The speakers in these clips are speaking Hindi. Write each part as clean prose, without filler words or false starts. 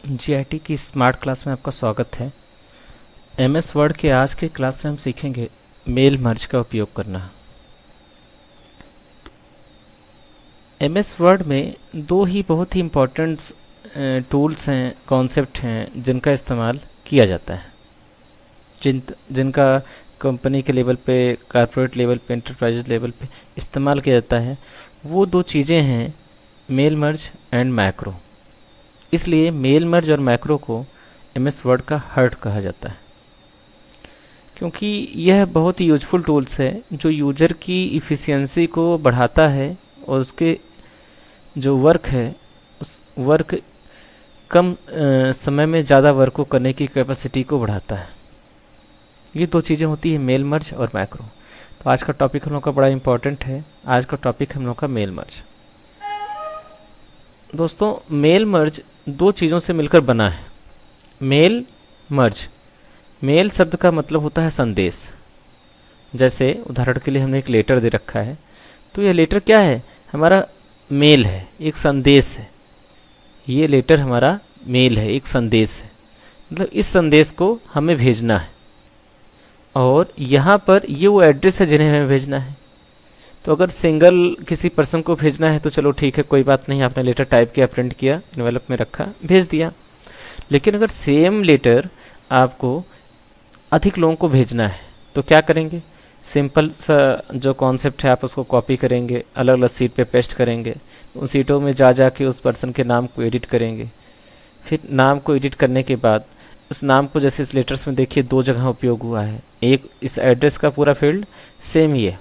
जीआईटी की स्मार्ट क्लास में आपका स्वागत है। एमएस वर्ड के आज के क्लास में हम सीखेंगे मेल मर्ज का उपयोग करना। एमएस वर्ड में दो ही बहुत ही इम्पोर्टेंट टूल्स हैं, कॉन्सेप्ट हैं जिनका इस्तेमाल किया जाता है, जिनका कंपनी के लेवल पे, कॉर्पोरेट लेवल पे, एंटरप्राइज लेवल पे इस्तेमाल किया जाता है। वो दो चीज़ें हैं मेल मर्ज एंड मैक्रो। इसलिए मेल मर्ज और मैक्रो को एमएस वर्ड का हार्ट कहा जाता है, क्योंकि यह बहुत ही यूजफुल टूल्स है जो यूजर की इफ़िशियंसी को बढ़ाता है और उसके जो वर्क है उस वर्क कम समय में ज़्यादा वर्क को करने की कैपेसिटी को बढ़ाता है। ये दो चीज़ें होती है मेल मर्ज और मैक्रो। तो आज का टॉपिक हम लोग का बड़ा इम्पोर्टेंट है। आज का टॉपिक हम लोग का मेल मर्ज। दोस्तों, मेल मर्ज दो चीज़ों से मिलकर बना है। मेल मर्ज, मेल शब्द का मतलब होता है संदेश। जैसे उदाहरण के लिए हमने एक लेटर दे रखा है, तो यह लेटर क्या है? हमारा मेल है, एक संदेश है। ये लेटर हमारा मेल है, एक संदेश है। मतलब इस संदेश को हमें भेजना है और यहाँ पर ये वो एड्रेस है जिन्हें हमें भेजना है। तो अगर सिंगल किसी पर्सन को भेजना है तो चलो ठीक है, कोई बात नहीं, आपने लेटर टाइप किया, प्रिंट किया, एनवेलप में रखा, भेज दिया। लेकिन अगर सेम लेटर आपको अधिक लोगों को भेजना है तो क्या करेंगे? सिंपल सा जो कॉन्सेप्ट है, आप उसको कॉपी करेंगे, अलग अलग सीट पे पेस्ट करेंगे, उन सीटों में जा के उस पर्सन के नाम को एडिट करेंगे। फिर नाम को एडिट करने के बाद उस नाम को, जैसे इस लेटर्स में देखिए दो जगह उपयोग हुआ है, एक इस एड्रेस का पूरा फील्ड सेम ही है,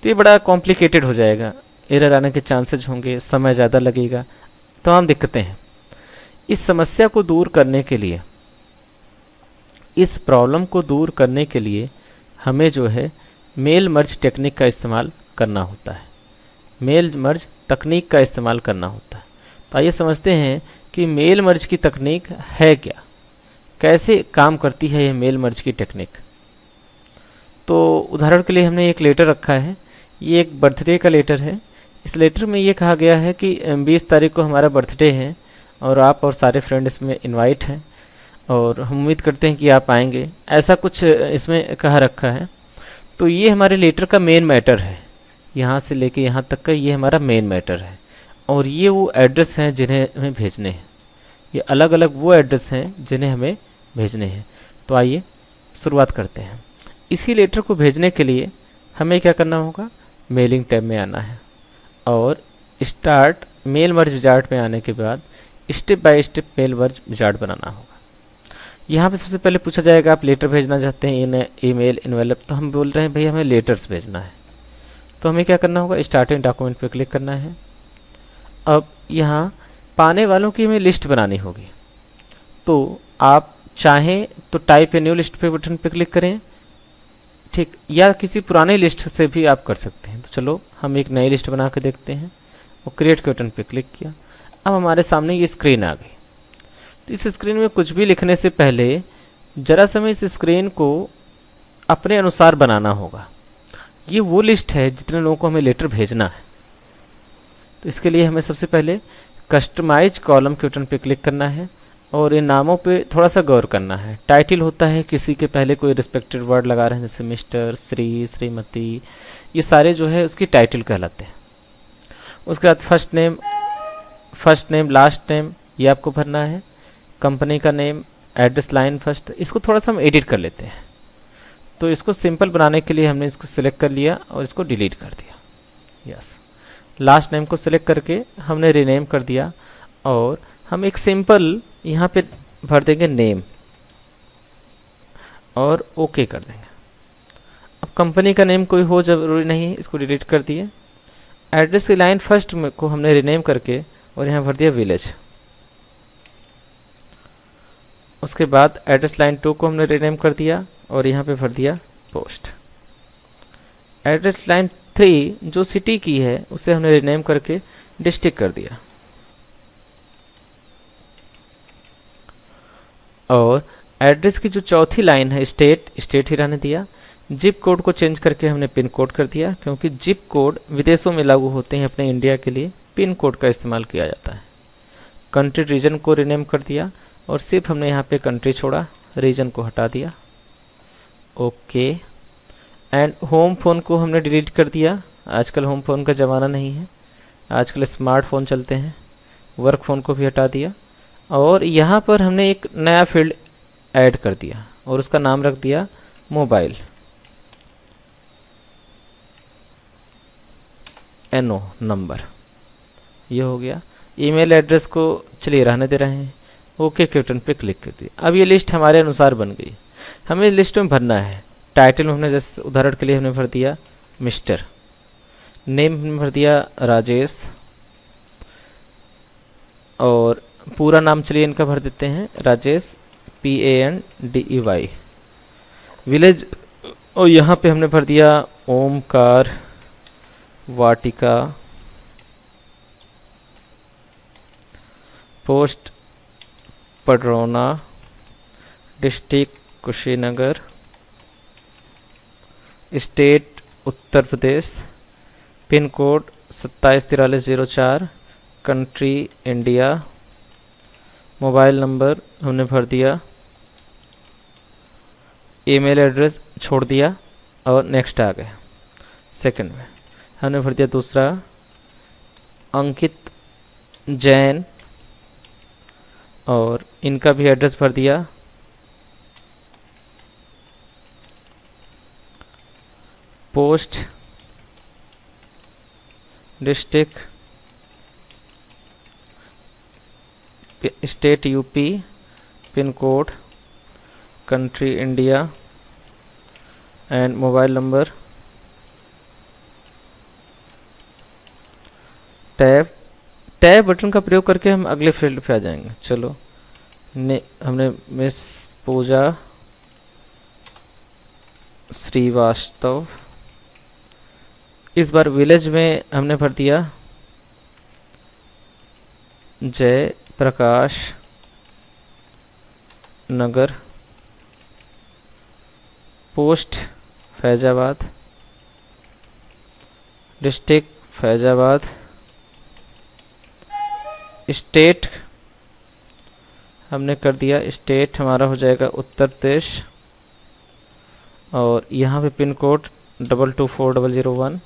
तो ये बड़ा कॉम्प्लिकेटेड हो जाएगा, एरर आने के चांसेज होंगे, समय ज़्यादा लगेगा, तमाम दिक्कतें हैं। इस समस्या को दूर करने के लिए, इस प्रॉब्लम को दूर करने के लिए हमें जो है मेल मर्ज टेक्निक का इस्तेमाल करना होता है। मेल मर्ज तकनीक का इस्तेमाल करना होता है। तो आइए समझते हैं कि मेल मर्ज की तकनीक है क्या, कैसे काम करती है ये मेल मर्ज की टेक्निक। तो उदाहरण के लिए हमने एक लेटर रखा है, ये एक बर्थडे का लेटर है। इस लेटर में ये कहा गया है कि 20 तारीख को हमारा बर्थडे है और आप और सारे फ्रेंड इसमें इनवाइट हैं और हम उम्मीद करते हैं कि आप आएंगे, ऐसा कुछ इसमें कहा रखा है। तो ये हमारे लेटर का मेन मैटर है, यहाँ से लेके यहाँ तक का ये हमारा मेन मैटर है। और ये वो एड्रेस हैं जिन्हें हमें भेजने हैं, ये अलग अलग वो एड्रेस हैं जिन्हें हमें भेजने हैं। तो आइए शुरुआत करते हैं। इसी लेटर को भेजने के लिए हमें क्या करना होगा? मेलिंग टैब में आना है और स्टार्ट मेल मर्ज विजार्ड में आने के बाद step by step mail merge wizard बनाना होगा। यहाँ पे सबसे पहले पूछा जाएगा आप लेटर भेजना चाहते हैं इन ईमेल एनवेलप, तो हम बोल रहे हैं भाई हमें लेटर्स भेजना है। तो हमें क्या करना होगा? स्टार्टिंग डॉक्यूमेंट पे क्लिक करना है। अब यहाँ पाने वालों की हमें लिस्ट बनानी होगी। तो आप चाहें तो टाइप ए न्यू लिस्ट पे बटन पे क्लिक करें, ठीक, या किसी पुराने लिस्ट से भी आप कर सकते हैं। तो चलो हम एक नई लिस्ट बना के देखते हैं। वो क्रिएट के बटन पे क्लिक किया। अब हमारे सामने ये स्क्रीन आ गई। तो इस स्क्रीन में कुछ भी लिखने से पहले जरा समय इस स्क्रीन को अपने अनुसार बनाना होगा। ये वो लिस्ट है जितने लोगों को हमें लेटर भेजना है। तो इसके लिए हमें सबसे पहले कस्टमाइज कॉलम के बटन पे क्लिक करना है और इन नामों पे थोड़ा सा गौर करना है। टाइटल होता है, किसी के पहले कोई रिस्पेक्टेड वर्ड लगा रहे हैं, जैसे मिस्टर, श्री, श्रीमती, ये सारे जो है उसकी टाइटल कहलाते हैं। उसके बाद फर्स्ट नेम, लास्ट नेम, ये आपको भरना है। कंपनी का नेम, एड्रेस लाइन फर्स्ट, इसको थोड़ा सा हम एडिट कर लेते हैं। तो इसको सिंपल बनाने के लिए हमने इसको सिलेक्ट कर लिया और इसको डिलीट कर दिया। यस, लास्ट नेम को सिलेक्ट करके हमने रीनेम कर दिया और हम एक सिंपल यहाँ पे भर देंगे नेम और ओके कर देंगे। अब कंपनी का नेम कोई हो जरूरी नहीं है, इसको डिलीट कर दिए। एड्रेस की लाइन फर्स्ट में को हमने रीनेम करके और यहाँ भर दिया विलेज। उसके बाद एड्रेस लाइन 2 को हमने रीनेम कर दिया और यहाँ पे भर दिया पोस्ट। एड्रेस लाइन 3 जो सिटी की है उसे हमने रीनेम करके डिस्ट्रिक्ट कर दिया और एड्रेस की जो चौथी लाइन है स्टेट ही रहने दिया। जिप कोड को चेंज करके हमने पिन कोड कर दिया, क्योंकि जिप कोड विदेशों में लागू होते हैं, अपने इंडिया के लिए पिन कोड का इस्तेमाल किया जाता है। कंट्री रीजन को रीनेम कर दिया और सिर्फ हमने यहाँ पे कंट्री छोड़ा, रीजन को हटा दिया। ओके, एंड होम फ़ोन को हमने डिलीट कर दिया। आजकल होम फ़ोन का ज़माना नहीं है, आजकल स्मार्टफोन चलते हैं। वर्क फ़ोन को भी हटा दिया और यहाँ पर हमने एक नया फील्ड ऐड कर दिया और उसका नाम रख दिया मोबाइल, NO नंबर। ये हो गया। ईमेल एड्रेस को चलिए रहने दे रहे हैं, ओके के बटन पे क्लिक कर दिए। अब ये लिस्ट हमारे अनुसार बन गई। हमें लिस्ट में भरना है। टाइटल में हमने जैसे उदाहरण के लिए हमने भर दिया मिस्टर, नेम हमने भर दिया राजेश, और पूरा नाम चलिए इनका भर देते हैं राजेश PANDEY। विलेज, और यहाँ पे हमने भर दिया Omkar Vatika. Post Padrauna, district Kushinagar, state Uttar Pradesh, pin code 274304, country India, mobile number हमने भर दिया, ईमेल एड्रेस छोड़ दिया और नेक्स्ट आ गए। सेकंड में हमने भर दिया दूसरा अंकित जैन, और इनका भी एड्रेस भर दिया। Post district, state UP, pin code country India, and mobile number. Tab button का प्रयोग करके हम अगले फील्ड पे आ जाएंगे। चलो हमने मिस पूजा श्रीवास्तव। इस बार विलेज में हमने भर दिया Jai Prakash Nagar. Post Faizabad, district Faizabad, state हमने कर दिया, स्टेट हमारा हो जाएगा उत्तर प्रदेश, और यहाँ पे पिन कोड 224001,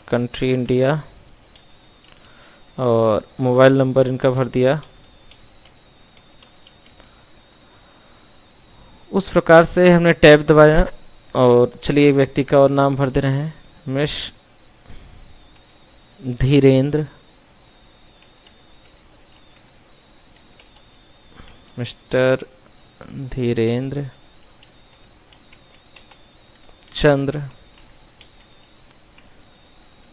कंट्री इंडिया, और मोबाइल नंबर इनका भर दिया। उस प्रकार से हमने टैब दबाया, और चलिए व्यक्ति का और नाम भर दे रहे हैं, मिस धीरेन्द्र, मिस्टर धीरेन्द्र चंद्र,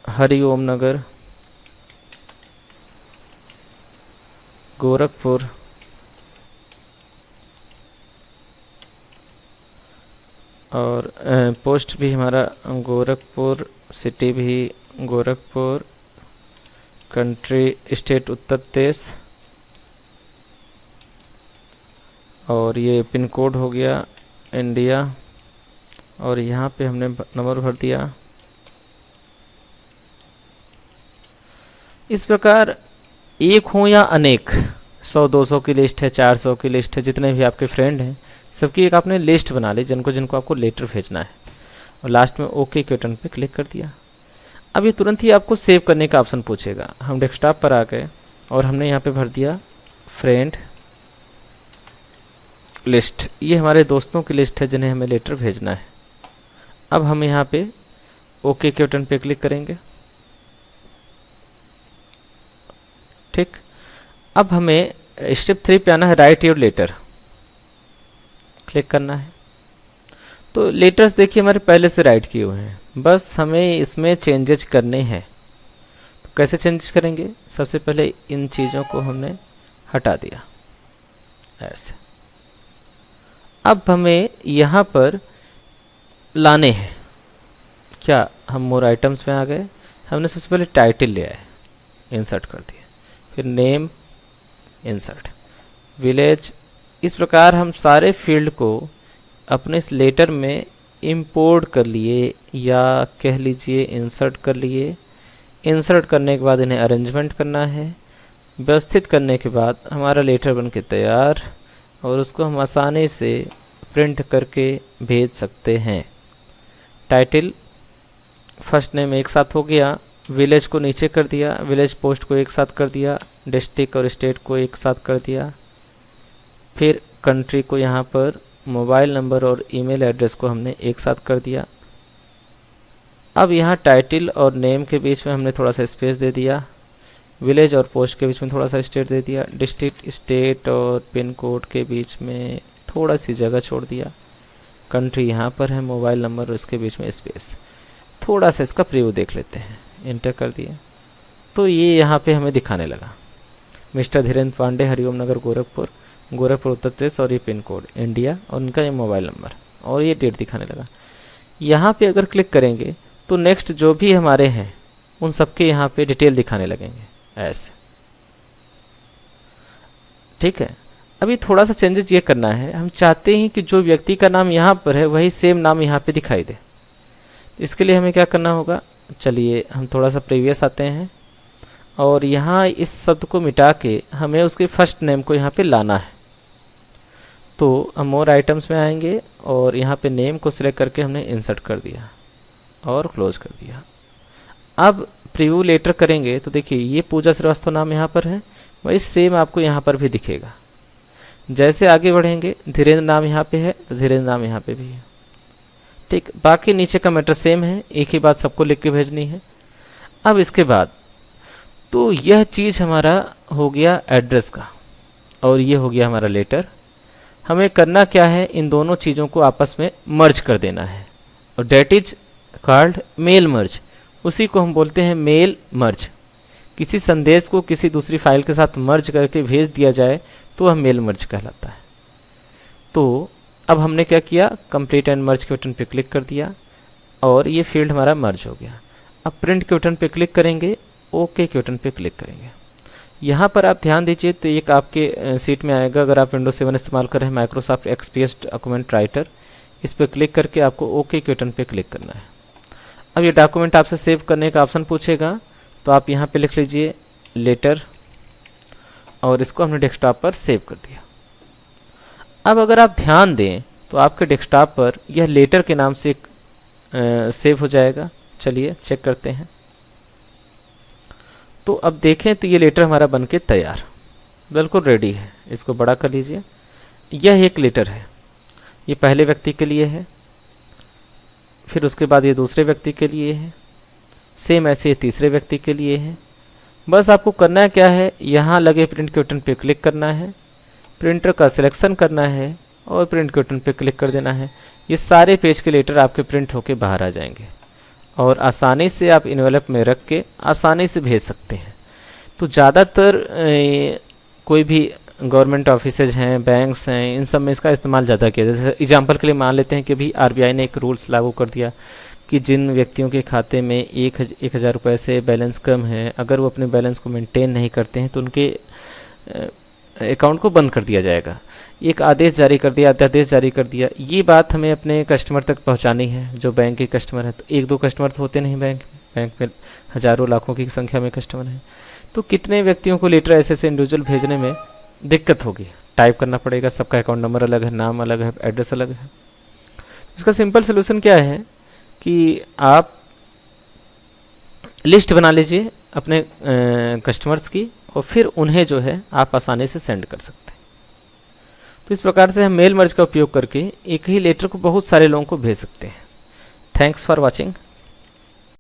हरिओम नगर, गोरखपुर, और पोस्ट भी हमारा गोरखपुर, सिटी भी गोरखपुर, कंट्री स्टेट उत्तर प्रदेश, और ये पिन कोड हो गया इंडिया, और यहाँ पे हमने नंबर भर दिया। इस प्रकार एक हो या अनेक, 100-200 की लिस्ट है, 400 की लिस्ट है, जितने भी आपके फ्रेंड हैं सबकी एक आपने लिस्ट बना ली जिनको जिनको आपको लेटर भेजना है, और लास्ट में ओके के बटन पे क्लिक कर दिया। अब ये तुरंत ही आपको सेव करने का ऑप्शन पूछेगा। हम डेस्कटॉप पर आ गए और हमने यहाँ पे भर दिया फ्रेंड लिस्ट। ये हमारे दोस्तों की लिस्ट है जिन्हें हमें लेटर भेजना है। अब हम यहाँ पे ओके के बटन पे क्लिक करेंगे। ठीक, अब हमें स्टेप 3 पे आना है, राइट योर लेटर, क्लिक करना है। तो लेटर्स देखिए हमारे पहले से राइट किए हुए हैं, बस हमें इसमें चेंजेस करने हैं। तो कैसे चेंजेस करेंगे? सबसे पहले इन चीज़ों को हमने हटा दिया ऐसे। अब हमें यहाँ पर लाने हैं क्या, हम मोर आइटम्स में आ गए, हमने सबसे पहले टाइटल ले आए, इंसर्ट कर दिया, फिर नेम इंसर्ट, विलेज। इस प्रकार हम सारे फील्ड को अपने इस लेटर में इंपोर्ट कर लिए, या कह लीजिए इंसर्ट कर लिए। इंसर्ट करने के बाद इन्हें अरेंजमेंट करना है, व्यवस्थित करने के बाद हमारा लेटर बन के तैयार। और उसको हम आसानी से प्रिंट करके भेज सकते हैं। टाइटल फर्स्ट नेम एक साथ हो गया, विलेज को नीचे कर दिया, विलेज पोस्ट को एक साथ कर दिया, डिस्ट्रिक्ट और स्टेट को एक साथ कर दिया, फिर कंट्री को यहाँ पर मोबाइल नंबर और ईमेल एड्रेस को हमने एक साथ कर दिया। अब यहाँ टाइटल और नेम के बीच में हमने थोड़ा सा स्पेस दे दिया, विलेज और पोस्ट के बीच में थोड़ा सा स्टेट दे दिया, डिस्ट्रिक्ट स्टेट और पिन कोड के बीच में थोड़ा सी जगह छोड़ दिया, कंट्री यहाँ पर है, मोबाइल नंबर और इसके बीच में स्पेस। थोड़ा सा इसका प्रीव्यू देख लेते हैं, इंटर कर दिया तो ये यहाँ पे हमें दिखाने लगा। मिस्टर धीरेन्द्र पांडे, हरिओम नगर, गोरखपुर, गोरखपुर उत्तर प्रदेश, और ये पिन कोड इंडिया और उनका ये मोबाइल नंबर और ये डेट दिखाने लगा। यहाँ पे अगर क्लिक करेंगे तो नेक्स्ट जो भी हमारे हैं उन सबके यहाँ पे डिटेल दिखाने लगेंगे ऐसे। ठीक है, अभी थोड़ा सा चेंजेस ये करना है, हम चाहते हैं कि जो व्यक्ति का नाम यहाँ पर है वही सेम नाम यहाँ पे दिखाई दे। इसके लिए हमें क्या करना होगा, चलिए हम थोड़ा सा प्रीवियस आते हैं और यहाँ इस शब्द को मिटा के हमें उसके फर्स्ट नेम को यहाँ पे लाना है। तो हम मोर आइटम्स में आएंगे और यहाँ पे नेम को सिलेक्ट करके हमने इंसर्ट कर दिया और क्लोज कर दिया। अब प्रीव्यू लेटर करेंगे तो देखिए ये पूजा श्रीवास्तव नाम यहाँ पर है, वही सेम आपको यहाँ पर भी दिखेगा। जैसे आगे बढ़ेंगे, धीरेन्द्र नाम यहाँ पे है तो धीरेन्द्र नाम यहाँ पे भी है। ठीक, बाकी नीचे का मैटर सेम है, एक ही बात सबको लिख के भेजनी है। अब इसके बाद तो यह चीज़ हमारा हो गया एड्रेस का और ये हो गया हमारा लेटर। हमें करना क्या है, इन दोनों चीज़ों को आपस में मर्ज कर देना है और that is called mail merge. उसी को हम बोलते हैं मेल मर्ज। किसी संदेश को किसी दूसरी फाइल के साथ मर्ज करके भेज दिया जाए तो वह मेल मर्ज कहलाता है। तो अब हमने क्या किया, कंप्लीट एंड मर्ज के बटन पे क्लिक कर दिया और ये फील्ड हमारा मर्ज हो गया। अब प्रिंट के बटन पे क्लिक करेंगे, ओके के बटन पे क्लिक करेंगे। यहाँ पर आप ध्यान दीजिए तो एक आपके सीट में आएगा, अगर आप विंडोज 7 इस्तेमाल कर रहे हैं, माइक्रोसॉफ्ट एक्सपीएस डॉक्यूमेंट राइटर, इस पर क्लिक करके आपको ओके के बटन पे क्लिक करना है। अब ये डॉक्यूमेंट आपसे सेव करने का ऑप्शन पूछेगा तो आप यहाँ पे लिख लीजिए लेटर और इसको हमने डेस्कटॉप पर सेव कर दिया। अब अगर आप ध्यान दें तो आपके डेस्कटॉप पर यह लेटर के नाम से सेव हो जाएगा। चलिए चेक करते हैं। तो अब देखें तो ये लेटर हमारा बनके तैयार, बिल्कुल रेडी है। इसको बड़ा कर लीजिए। यह एक लेटर है, ये पहले व्यक्ति के लिए है, फिर उसके बाद ये दूसरे व्यक्ति के लिए है, सेम ऐसे ये तीसरे व्यक्ति के लिए है। बस आपको करना क्या है, यहाँ लगे प्रिंट के बटन पे क्लिक करना है, प्रिंटर का सिलेक्शन करना है और प्रिंट के बटन पे क्लिक कर देना है। ये सारे पेज के लेटर आपके प्रिंट होके बाहर आ जाएंगे और आसानी से आप इन्वेलप में रख के आसानी से भेज सकते हैं। तो ज़्यादातर कोई भी गवर्नमेंट ऑफिसेज हैं, बैंक्स हैं, इन सब में इसका इस्तेमाल ज़्यादा किया। जैसे एग्जांपल के लिए मान लेते हैं कि अभी आरबीआई ने एक रूल्स लागू कर दिया कि जिन व्यक्तियों के खाते में 1,000 रुपये से बैलेंस कम है, अगर वो अपने बैलेंस को मेंटेन नहीं करते हैं तो उनके अकाउंट को बंद कर दिया जाएगा। एक आदेश जारी कर दिया, अध्यादेश जारी कर दिया। ये बात हमें अपने कस्टमर तक पहुंचानी है, जो बैंक के कस्टमर हैं। तो एक दो कस्टमर तो होते नहीं बैंक में हज़ारों लाखों की संख्या में कस्टमर हैं। तो कितने व्यक्तियों को लेटर ऐसे इंडिविजुअल भेजने में दिक्कत होगी, टाइप करना पड़ेगा, सबका अकाउंट नंबर अलग है, नाम अलग है, एड्रेस अलग है। इसका सिंपल सोल्यूशन क्या है कि आप लिस्ट बना लीजिए अपने कस्टमर्स की और फिर उन्हें जो है आप आसानी से सेंड कर सकते हैं। तो इस प्रकार से हम मेल मर्ज का उपयोग करके एक ही लेटर को बहुत सारे लोगों को भेज सकते हैं। Thanks for watching.